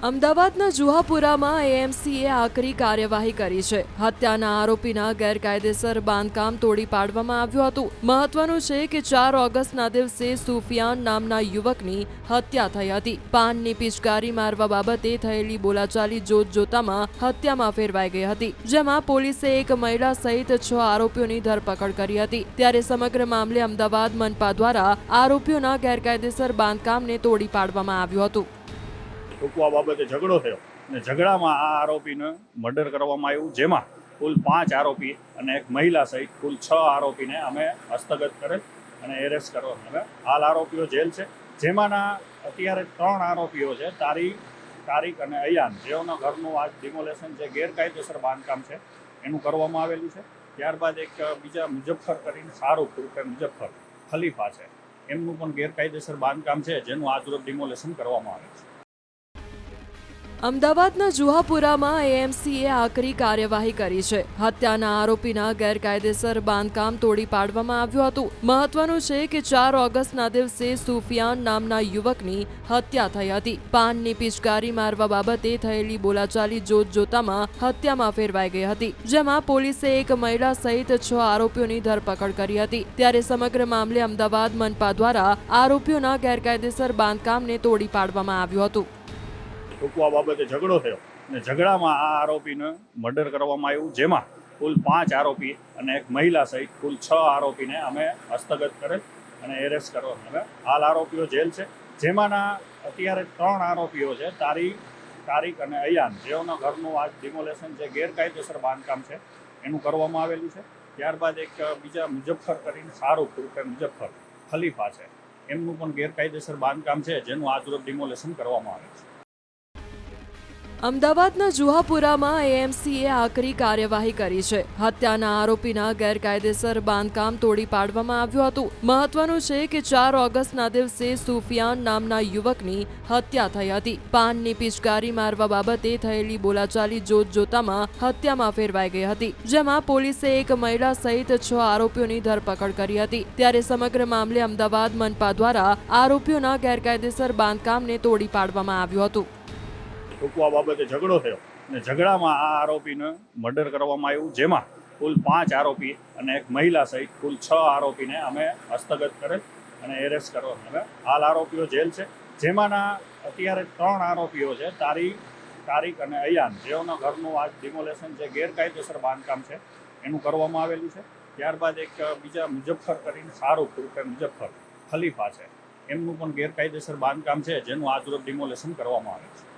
અમદાવાદના જુહાપુરામાં એએમસીએ આકરી કાર્યવાહી કરી છે. હત્યાના આરોપીના ગેરકાયદેસર બાંધકામ તોડી પાડવામાં આવ્યું હતું. મહત્વનું છે કે 4 ઓગસ્ટના દિવસે સુફિયાન નામના યુવકની હત્યા થઈ હતી. પાનની પિચકારી મારવા બાબતે થયેલી બોલાચાલી જોતજોતામાં હત્યામાં ફેરવાઈ ગઈ હતી, જેમાં પોલીસે એક મહિલા સહિત 6 આરોપીઓની ધરપકડ કરી હતી. ત્યારે સમગ્ર મામલે અમદાવાદ મનપા દ્વારા આરોપીઓના ગેરકાયદેસર બાંધકામને તોડી પાડવામાં આવ્યું હતું. રોકવા બાબતે ઝઘડો થયો અને ઝઘડામાં આ આરોપીને મર્ડર કરવામાં આવ્યું, જેમાં કુલ 5 આરોપી અને એક મહિલા સહિત કુલ 6 આરોપીને અમે હસ્તગત કરેલ અને એરેસ્ટ કરવામાં આવે. હાલ આરોપીઓ જેલ છે, જેમાંના અત્યારે 3 આરોપીઓ છે, તારીક અને અયાન, જેઓના ઘરનું આજ ડિમોલેશન છે, ગેરકાયદેસર બાંધકામ છે એનું કરવામાં આવેલું છે. ત્યારબાદ એક બીજા મુઝફ્ફર કરીને શાહરૂખ રૂપે મુઝફ્ફર ખલીફા છે, એમનું પણ ગેરકાયદેસર બાંધકામ છે, જેનું આજરોજ ડિમોલેશન કરવામાં આવે છે. અમદાવાદના જુહાપુરામાં એએમસીએ આકરી કાર્યવાહી કરી છે. હત્યાના આરોપીના ગેરકાયદેસર બાંધકામ તોડી પાડવામાં આવ્યું હતું. મહત્વનું છે કે 4 ઓગસ્ટના દિવસે સુફિયાન નામના યુવકની હત્યા થઈ હતી. પાનની પિચકારી મારવા બાબતે થયેલી બોલાચાલી જોતજોતામાં હત્યામાં ફેરવાઈ ગઈ હતી, જેમાં પોલીસે એક મહિલા સહિત 6 આરોપીઓની ધરપકડ કરી હતી. ત્યારે સમગ્ર મામલે અમદાવાદ મનપા દ્વારા આરોપીઓના ગેરકાયદેસર બાંધકામને તોડી પાડવામાં આવ્યું હતું. રોકવા બાબતે ઝઘડો થયો અને ઝઘડામાં આ આરોપીને મર્ડર કરવામાં આવ્યું, જેમાં કુલ 5 આરોપી અને એક મહિલા સહિત કુલ 6 આરોપીને અમે હસ્તગત કરેલ અને એરેસ્ટ કરવામાં આવે. હાલ આરોપીઓ જેલ છે, જેમાંના અત્યારે 3 આરોપીઓ છે, તારીક અને અયાન, જેઓના ઘરનું આજ ડિમોલેશન છે, ગેરકાયદેસર બાંધકામ છે એનું કરવામાં આવેલું છે. ત્યારબાદ એક બીજા મુઝફ્ફર કરીને શાહરૂખ રૂપે મુઝફ્ફર ખલીફા છે, એમનું પણ ગેરકાયદેસર બાંધકામ છે, જેનું આજરોજ ડિમોલેશન કરવામાં આવે છે. અમદાવાદના જુહાપુરામાં એએમસીએ આકરી કાર્યવાહી કરી છે. હત્યાના આરોપીના ગેરકાયદેસર બાંધકામ તોડી પાડવામાં આવ્યું હતું. મહત્વનું છે કે 4 ઓગસ્ટના દિવસે સુફિયાન નામના યુવકની હત્યા થઈ હતી. પાનની પિચકારી મારવા બાબતે થયેલી બોલાચાલી જોતજોતામાં હત્યામાં ફેરવાઈ ગઈ હતી, જેમાં પોલીસે એક મહિલા સહિત 6 આરોપીઓની ધરપકડ કરી હતી. ત્યારે સમગ્ર મામલે અમદાવાદ મનપા દ્વારા આરોપીઓના ગેરકાયદેસર બાંધકામને તોડી પાડવામાં આવ્યું હતું. રોકવા બાબતે ઝઘડો થયો અને ઝઘડામાં આ આરોપીને મર્ડર કરવામાં આવ્યું, જેમાં કુલ 5 આરોપી અને એક મહિલા સહિત કુલ 6 આરોપીને અમે હસ્તગત કરેલ અને એરેસ્ટ કરવામાં આવે. હાલ આરોપીઓ જેલ છે, જેમાંના અત્યારે 3 આરોપીઓ છે, તારીક અને અયાન, જેઓના ઘરનું આજ ડિમોલેશન છે, ગેરકાયદેસર બાંધકામ છે એનું કરવામાં આવેલું છે. ત્યારબાદ એક બીજા મુઝફ્ફર કરીને શાહરૂખ રૂપે મુઝફ્ફર ખલીફા છે, એમનું પણ ગેરકાયદેસર બાંધકામ છે, જેનું આજરોજ ડિમોલેશન કરવામાં આવે છે.